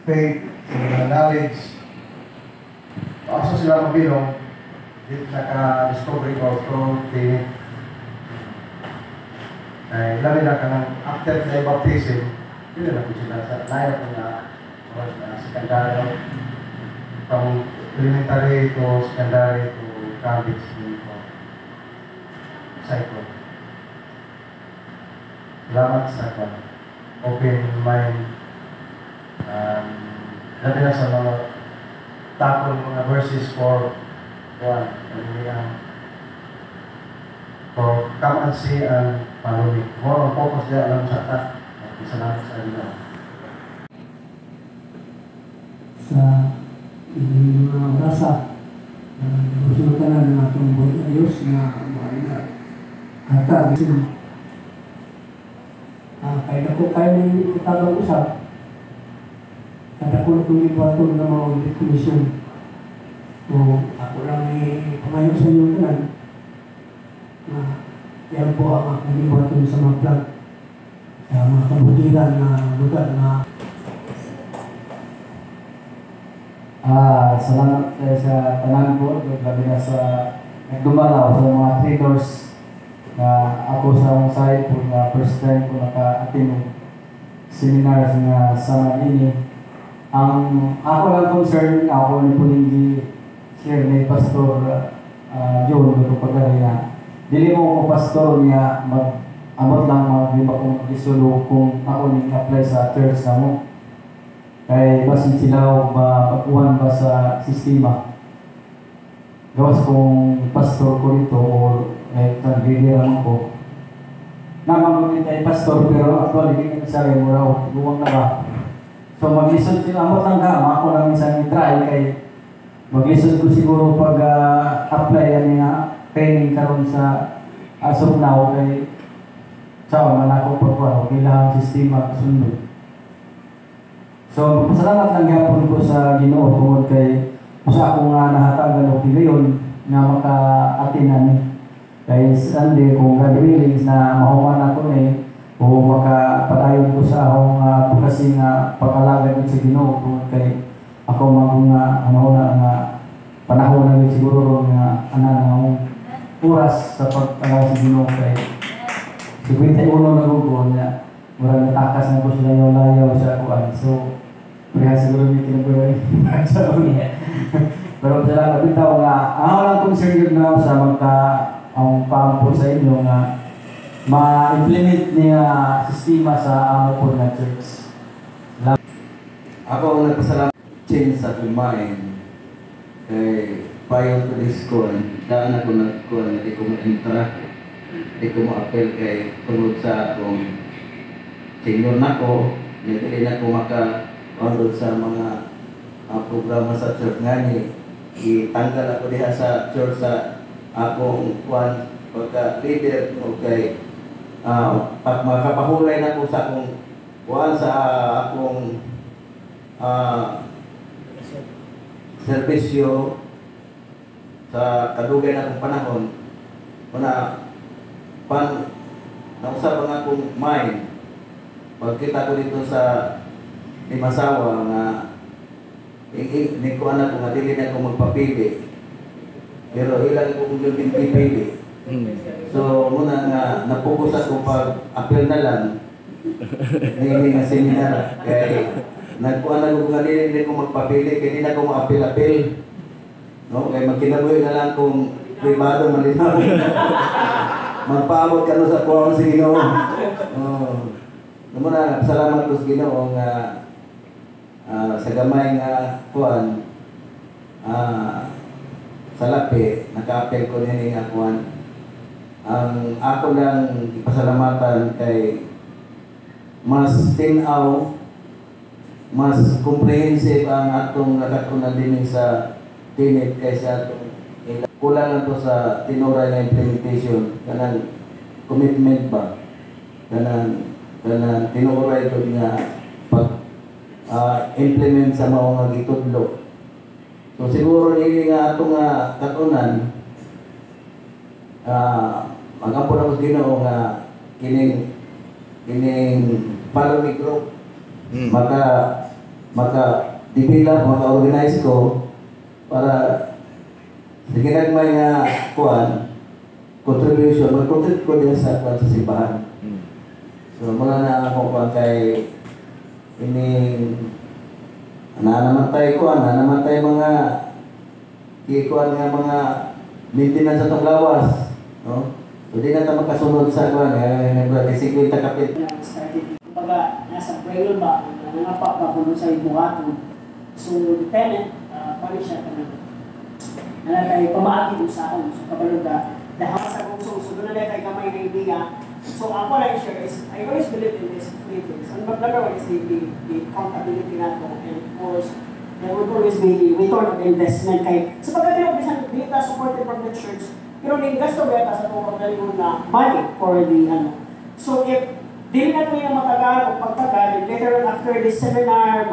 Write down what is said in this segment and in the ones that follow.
faith, sa mga knowledge. Asa sila mabilong, dito naka-discovery ko through the labi na ka ng after the baptism, yun na po sila sa layo ko na secondary, from elementary to secondary to college to cycle. Salamat sa open mind. Labi na sa mga takol mga verses for one. For come and see and follow me. More on focus dia alam sa ta. Salamat sa inyo. Sa inyong mga orasa, gusto ka na ng atong buhay ayos na mga kata. Kaya ako kaya na itabang usap. Kada ko na itong ibato na mga komisyon. Ako lang pamayo sa inyo kanan. Yan po ang aking ibato sa mga plug. Sa mga kabutiran na lugar na salamat sa tanan po, gabi na sa nagdumalaw sa mga traders na ako sa akong side po na first time ko naka-attend ng seminars na sa ini. Ang ako lang concern, ako ni po hindi share ni Pastor John Luto Pagarea. Dili mo ko pastor niya mag-amot lang mag-lima kong isulo kung ako ni-apply sa church na mo. Kaya basin sila mapakuhan ba sa sistema. Gawas kong pastor ko rito o nag-leader ko. Namamagin tayo pastor pero actually hindi ka sa rin mo raw. Luwang na ba? So mag-listen sila. Amot lang ka. Ako lang isang i-try kay mag-listen ko siguro pag apply yan nga training karon sa as of now kay sawa man ako pagkuha bilang sistema kasunod. So pasalamat lang gyapon ko sa Ginoo tungod kay sa ako nga nahatagan og higayon nga maka-atinan kay Sunday kung God willing na mahuman ako ni o makapadayon ko sa akong kasi nga pag-alagad sa Ginoo tungod kay ako mga ano nga panahon na siguro nga ana oras sa pag-alagad sa Ginoo kay 51 na gugo niya murag natakas na ko sila yung layaw sa kuan. So kaya siguro may tinagawin pero salamat bitaw nga ako lang concern yun nga sa magka ang pampo sa inyo nga ma-implement niya sistema sa amo po na church. Ako ang nagpasalamat change sa kumain kay payo to this con daan ako nagkuhan hindi ko ma-interact hindi ko ma-appel kay tungod sa akong senior na ko hindi na ko maka-download sa mga programa sa church nga ni itanggal ako diha sa church sa akong kuhan pagka-leader o kay pag makapahulay na ko sa akong kuhan sa akong serbisyo sa kadugay na akong panahon una nausap ang akong mind pagkita ko dito sa Limasawa nga hindi ko anak ko nga dili na ako magpapili pero ilang ko kung yung pipili so muna nga napokus ako pag apel na lang hindi nga seminar kaya nagkuhan na ko nga dili ko magpapili kaya hindi na ako ma-apel no? Kaya magkinabuhi na lang kung privado malinaw magpaabot ka no sa kuwan sa Ginoo muna salamat ko sa Ginoo nga sa gamay nga kuwan sa lapi naka-apel ko nini nga kuwan ang ako lang ipasalamatan kay mas tinaw mas comprehensive ang atong nakatunan din sa tinit kaysa atong kulang lang to sa tinuray na implementation kanang commitment ba kanang tinuray to nga pag implement sa mga gitudlo. So siguro nili nga ato nga katunan magampo na ko Ginoo nga kining follow me group maka-develop, maka-organize ko para sa ginagmay nga kuan, contribution, mag-contribute ko din sa kuan sa simbahan. So mula na ako kuan kay ining naman tayo mga kikuan nga mga maintenance sa itong lawas. No? So di na tayo makasunod sa kuan, nag-50 kapit. Kumbaga, nasa prayer ba, nangapak ba kung sa ibuhaton. So, the tenant, paano siya ka na? Tayo pamaagi usahon. So, kabalog ka, dahil sa kong so doon na tayo kamay na idea. So, ako lang share is, I always believe in this three things. And number one is the accountability na to. And of course, there would always be return of investment kay sa pagkatinaw bisan data supported from the church. Pero gasto ba sa itong pagdaling na money for the ano. So, if dili na ito yung matagal o pagtagal, later on after this seminar,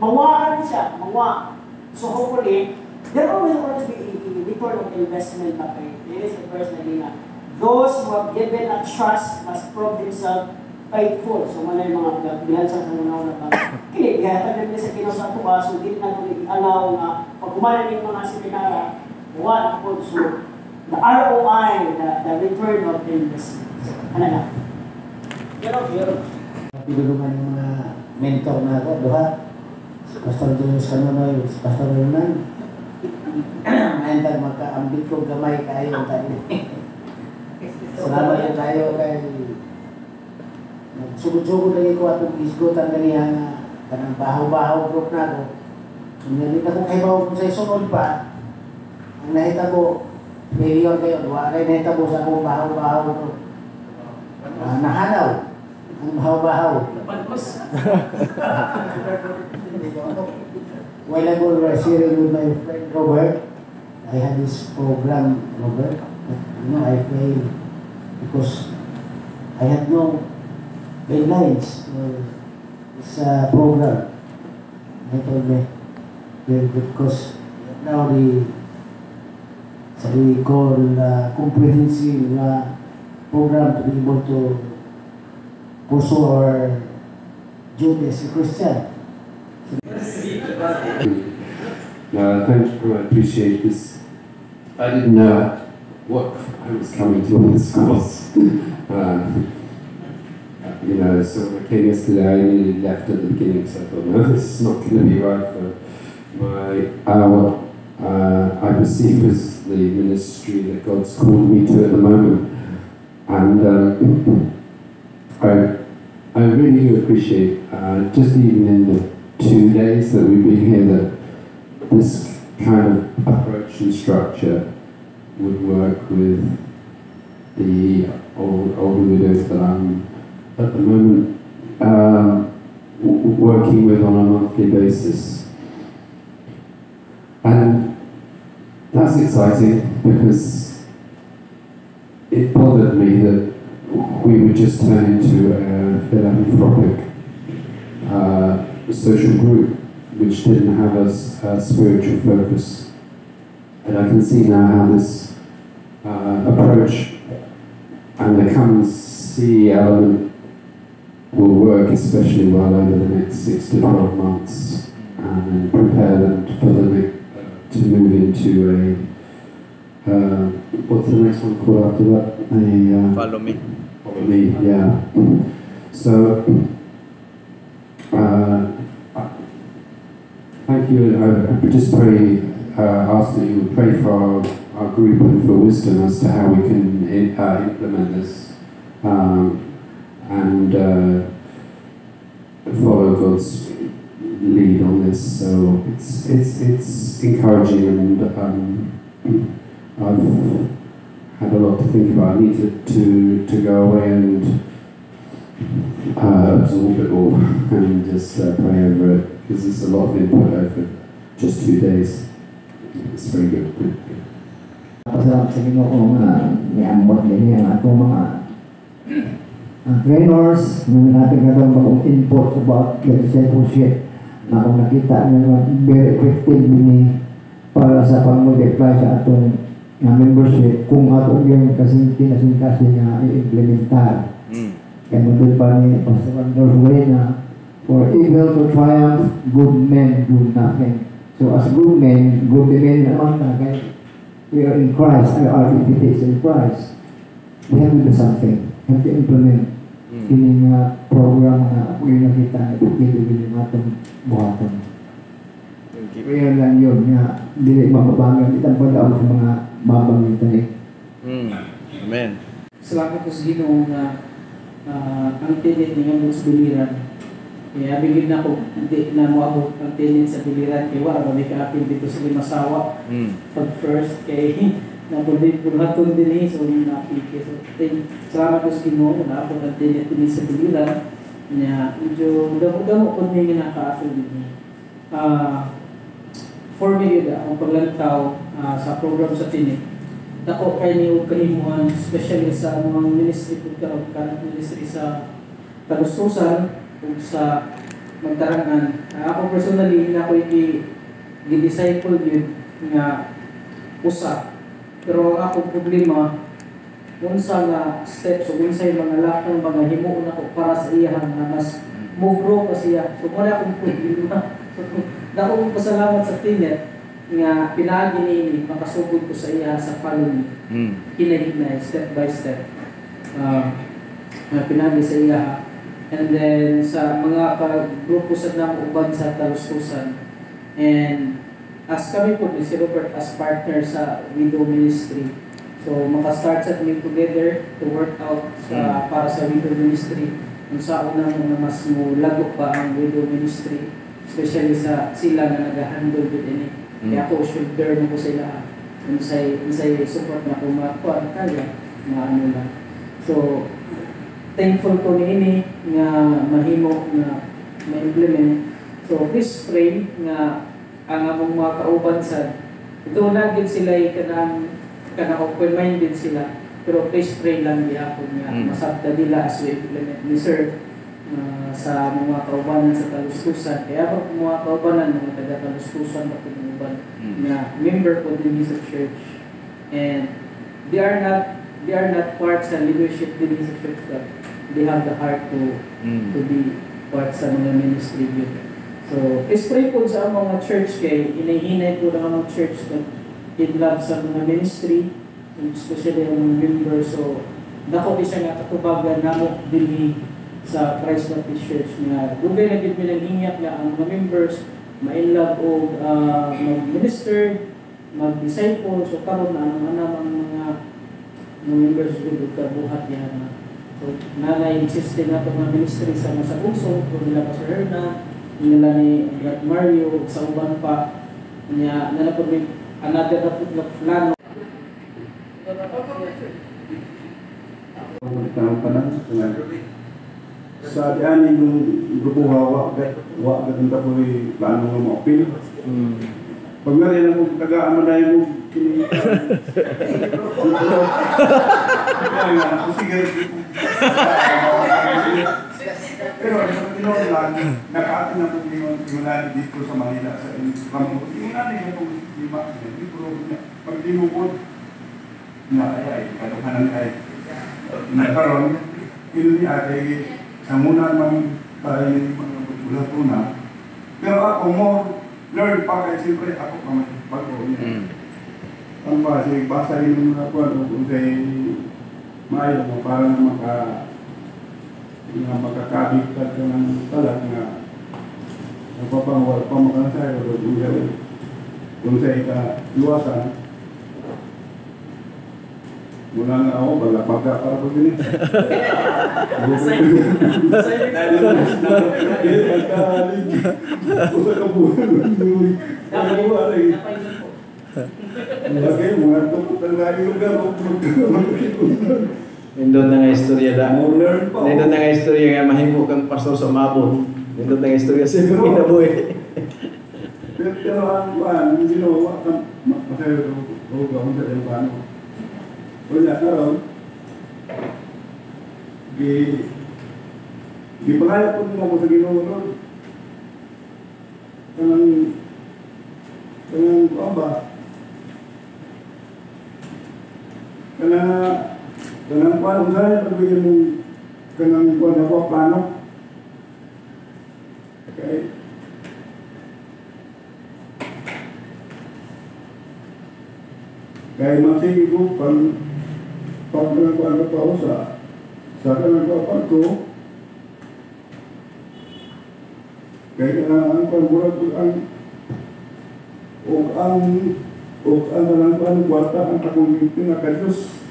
mawa rin siya, mawa. So hopefully, there will always be a return of investment na kayo. This is the first na those who have given a trust must prove themselves faithful. So muna yung mga bihan sa kanunao na pag kinihatag na sa kinasa tuwa, so hindi na ito i-allow na pag umanan yung mga seminara, what po, so the ROI, the return of investment. Ano na? Pero. Pinulungan yung mga mentor na ako, duha. Si Pastor Julius Canonoy, si Pastor Ronan. Mayantag magkaambit ko gamay kayo tayo. Salamat yung tayo kay sugod-sugod lagi ko atong isgotan ganiya kanang bahaw-bahaw group na ako. Hindi na kung kaibaw ko sa isunod pa. Ang nahita ko, mayor kayo, duha kayo nahita ko sa akong bahaw-bahaw group. Nahanaw. Ang bahaw-bahaw. While ago, we were sharing with my friend Robert. I had this program, Robert. But, I failed because I had no guidelines for this program. I told me, because now we call comprehensive program to be able to pursue our duty as a Christian. Thank you, I appreciate this. I didn't know what I was coming to on this course. So I came yesterday, I nearly left at the beginning, so I thought, no, this is not going to be right for what I perceive as the ministry that God's called me to at the moment. And I really do appreciate, just even in the 2 days that we've been here, that this kind of approach and structure would work with the older widows that I'm at the moment working with on a monthly basis. And that's exciting because it bothered me that we would just turn into a philanthropic social group which didn't have a spiritual focus. And I can see now how this approach and the come and see element will work especially well over the next 6 to 12 months and prepare them for to move into what's the next one called after that? Follow me. Follow me, yeah. So, thank you. I just ask that you would pray for our group and for wisdom as to how we can implement this and follow God's lead on this. So it's encouraging, and I've had a lot to think about. I needed to go away and absorb it all and just pray over it, because there's a lot of input over just 2 days. It's very good. Pasalamat sa Ginoo nga niambot din ang atong mga trainers na natin katong bagong input about the discipleship na kung nakita nga very effective ni para sa pag-multiply sa atong membership kung atong yung kasing-kasing nga i-implementar. Kaya nandun pa ni Pastor Andor Huwena For evil to triumph, good men do nothing. So as good men naman na kaya we are in Christ, our identity is in Christ. We have to do something. We have to implement yung program na ako yung nakita na ipagkili yung atong buhatan. Kaya lang yun nga, hindi mababangan itang pagdaon sa mga babangitan eh. Amen. Salamat po sa Ginoo nga ang tinig ng mga biliran. Kaya bigyan na ko, hindi na mo abot ang tinig sa biliran. Kaya wala may kaapin dito sa Limasawa. Pag first, kay napulhaton din so yung napiki. So, salamat po sa Ginoo na abot ang tinig sa biliran. Kaya medyo damo-damo po may ginakaapin din. For me, ang paglantaw sa program sa tinig, dako kay ni og kahimuhan, especially sa mga ministry po current ministry sa kalususan ug sa magtarangan. Ako personally na ko gi-disciple yun nga usa. Pero ang akong problema unsa nga steps o unsa yung mga lakang mga himuon ako para sa iya nga mas mo-grow pa siya. So wala akong problema. Dako ko pasalamat sa tinet nga pinaagi ni makasugod ko sa iya sa following. Hinahinay, step by step. Pinaagi sa iya. And then sa mga grupo sa nang uban sa kalususan. And as kami po ni si Robert as partner sa Widow Ministry. So maka-start sa kami together to work out sa para sa Widow Ministry. Kung sa unang mas mo lago pa ang Widow Ministry. Especially sa sila na nag-handle with ini. Kaya ako shoulder mo ko sila. Unsay support na kung makuha kaya na ano lang. So thankful ko ni nga mahimo na ma-implement. So please pray nga ang among mga kauban sa ito na gid sila kanang open-minded sila. Pero please pray lang gihapon nga masabta nila as we implement ni sir. Sa mga kaubanan sa kalustusan. Kaya ako mga kaubanan, mga taga-kalustusan na pinuban na member po din sa church. And they are not part sa leadership din sa church, but they have the heart to be part sa mga ministry yun. So, please pray po sa mga church kay inahinay po ng mga church na in love sa mga ministry, especially ang mga members. So, dako di siya nga katubagan namo din sa Christ Baptist Church nga dugay na gid pinanghinyak na ang mga members ma-inlove o mag-minister, mag-disciple. So karon na ang mga members gud kabuhat yan. So nanay insiste na mga ministry sa Masabugso, kung nila pa sa Herna, nila ni Brad Mario sa uban pa niya nanapod may another na plano. Sa dianin yung grupo wa ganda po yung plano ng mga opil. Pag nga rin ako tagaan mo dahil mo kini. Pero tinoon lang, nakaatin na po yung nalagi dito sa Manila sa Ramon. Yung nalagi na po pag tinukod na ay, kaluhanan ay nagkaroon, ini ay sa muna naman tayo yung mga bulat po na. Pero ako mo, learn pa kaya siyempre ako bago niya. Ang base, basa rin yung mga kwan kung sa'y maayon mo para na makakabigtad ka ng talat nga nagpapangwal pa makasay o kung sa'y ka-iwasan. Mula nga ako, balapagka para po din eh. Usa ka po. Nindot na nga istorya da. Nindot na nga istorya nga mahimo kang pastor sa mabon. Nindot na nga istorya sa mga kinabuhi. Pero ang ginawa kang masayo ko gawin sa telefano. Wala karon. Gipangaya po mo sa Ginoo ron. Kanang baba. Kanang paano sa'yo pagbigyan mo kanang kuwan ako plano. Kaya masige ko, pag nagkuhan pa ako sa nagkuhan ko, kaya kailangan pag-murag ang kwarta ang akong pinaka-Diyos.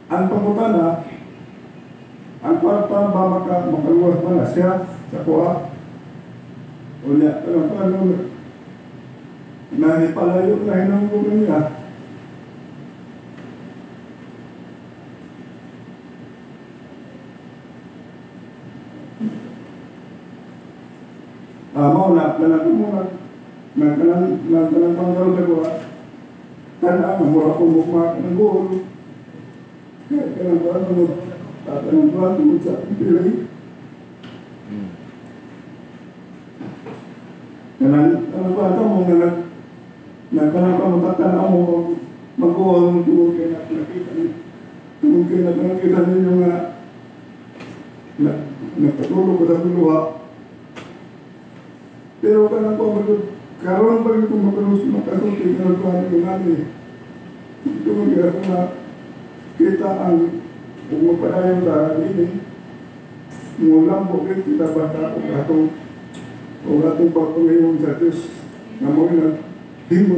Ang pangutana, ang kwarta ba makaluwas ba na siya sa kuha? O niya, paano nahipalayo na hinanggo niya. Mauna, nalagang mo nagkalang panggaro sa kuha. Tanda, mura ko mukha ng goal. Kaya kailang ba mo tatanong ba tungkol sa pilay? Ano ba ito mo nagkalang pa matatanaw mo mag-goal tungkol kayo nakita ninyo nga nagpatulog ko sa puluha. Pero kanang po, karoon pa rin kung makasulti ka ng tuwan ko namin. Ito mag-ira ko na kita ang kung magpadayon sa ini, mulang po rin kita bata o atong pagpangayon sa Diyos na mo na himo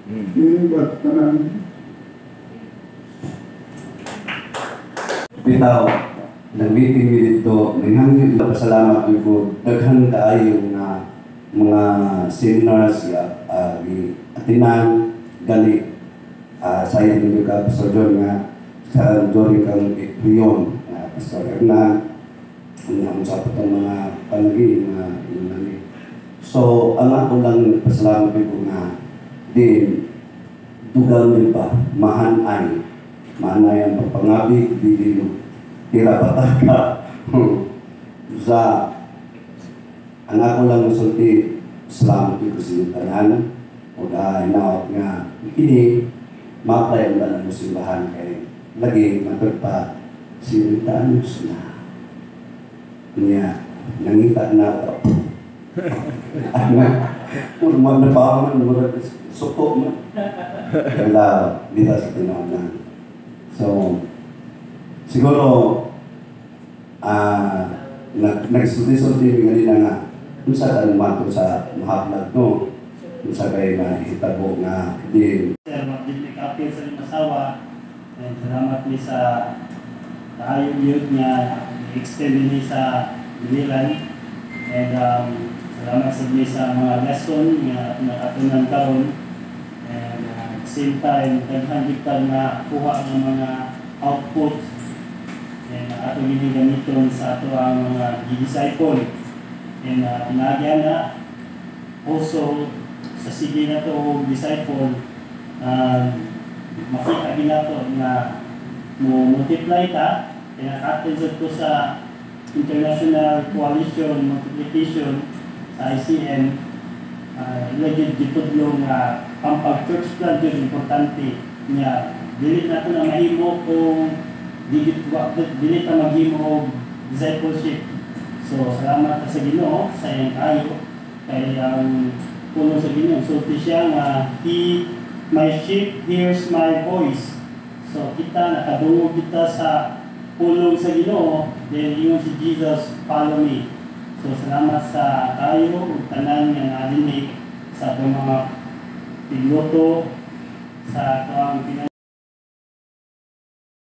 nini batanan. Bitaw, nag-meeting dito, nanghangin na pasalamat ko, daghan kaayo na mga seminars, atinan, gali, sa iyo nyo ka, Pastor John nga, sa during kang Ekriyon, Pastor Hernan, ang usapot ang mga palagi na inunani. So, ang ako lang pasalamat ko nga, din, dugang din pa, mahanay ang pagpangabig, di tira pataka. Sa ang ako lang masulti, salamat ko sa tanan, o hinaot nga, hindi, mapayan ba ng simbahan kay lagi matagpa sinuntaan nyo na. Niya, nangita na ito. Kung magnabaman, suko mo. Kaya dito sa tinawanan. So, siguro, nagsulti-sulti nga nga, kung sa mato sa mahaplag no, kung sa kayo na hitabo nga din. Sir, mag-dilik appeal sa limasawa, and salamat ni sa taayong youth niya, i-extend ni sa Bililan, and salamat sa mga lesson nga nakatunan taon, and same time, daghan kita na kuha ng mga output and ato ginigamiton sa ato ang mga disciple and pinagyan na also sa sige na to disciple makita din nato na multiply ta and attend to sa international coalition multiplication sa ICM ilagid gitudlo nga ang pag-church plan yun importante niya dili nato na mahimo kung dili ta maghimo og discipleship. So salamat sa Ginoo sa iyang kayo kay ang puno sa Ginoo sulti siya nga my sheep hears my voice. So kita nakadungog kita sa pulong sa Ginoo then ingon si Jesus follow me. So salamat sa kayo ug tanan nga nadinig sa mga piloto sa atong